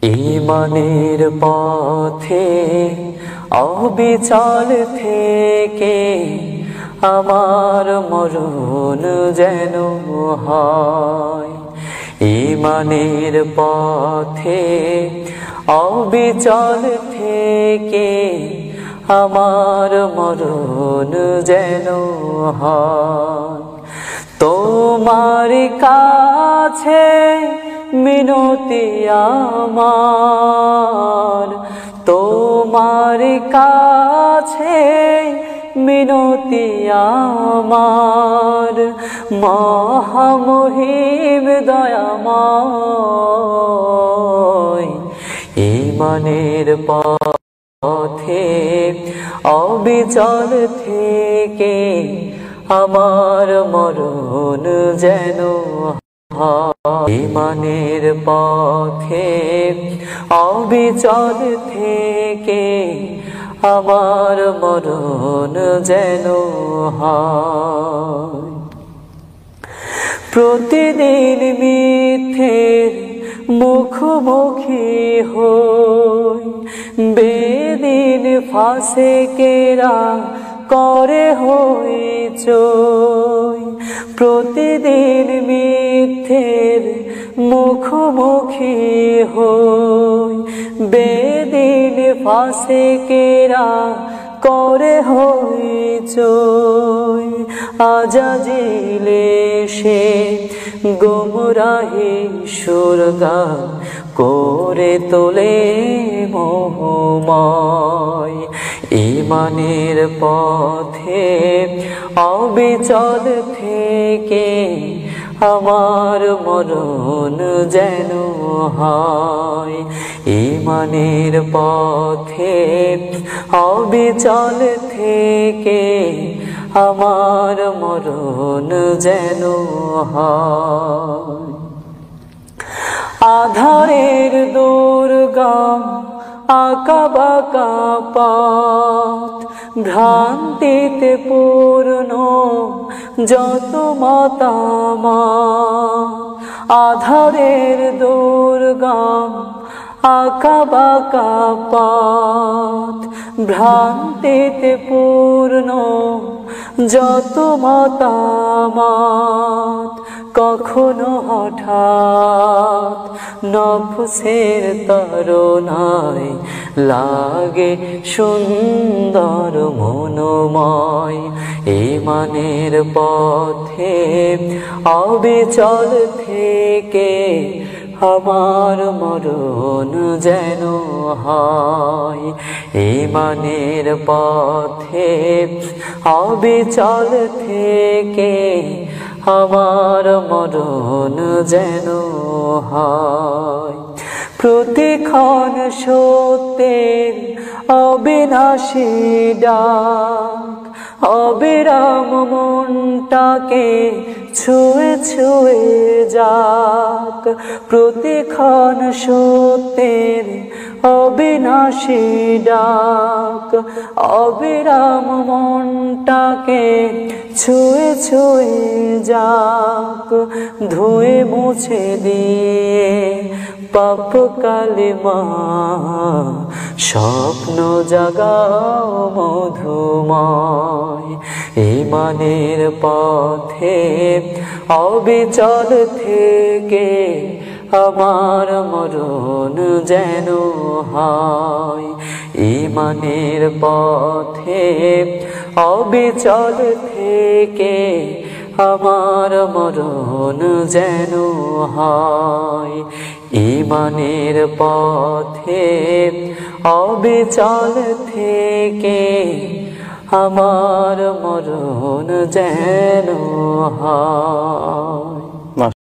ঈমানের পথে অবিচল থেকে আমার মরণ যেন হয়। ঈমানের পথে অবিচল থেকে আমার মরণ যেন হয়। তোমার কাছে মিনতি আমার, তোমার কাছে মিনতি আমার, মহামহিম দয়াময়। ঈমানের পথে অবিচল থেকে আমার মরণ যেন হয়। ঈমানের পথে অবিচল থেকে আমার মরণ যেন হয়। প্রতিদিন মিথ্যের মুখোমুখি হই, বেদিন ফাসেকেরা করে হইচই। প্রতিদিন মিথ্যের মুখোমুখি হই, বেদিন ফাসেকেরা করে হইচই। আজাজিলে সে গুমরাহি সুরগা করে তোলে মোহময়। ঈমানের পথে অবিচল থেকে আমার মরণ যেন হয়। ঈমানের পথে অবিচল থেকে আমার মরণ যেন হয়। আধারের দুর্গম আঁকা বাঁকা পথ, ভ্রান্তিতে পূর্ণ যত মতামত। আধারের দুর্গম আঁকা বাঁকা পথ, ভ্রান্তিতে পূর্ণ যত মতামত। কখনো হঠাৎ নফসের তাড়নায় লাগে সুন্দর মনোময়। ঈমানের পথে অবিচল থেকে আমার মরণ যেন হয়। ঈমানের পথে অবিচল থেকে আমার মরণ যেন হয়। প্রতিক্ষণ সত্যের অবিনাশী ডাক, অবিরাম মনটাকে ছুঁয়ে ছুঁয়ে যাক। প্রতিক্ষণ সত্যের অবিনাশী ডাক, অবিরাম মনটাকে ছুঁয়ে ছুঁয়ে যাক। ধুয়ে মুছে দিয়ে পাপ কালিমা স্বপ্ন জাগাও মধুময়। ঈমানের পথে অবিচল থেকে আমার মরণ যেন হয়। ঈমানের পথে অবিচল থেকে আমার মরণ যেন হয়। ঈমানের পথে অবিচল থেকে আমার মরণ যেন হয়।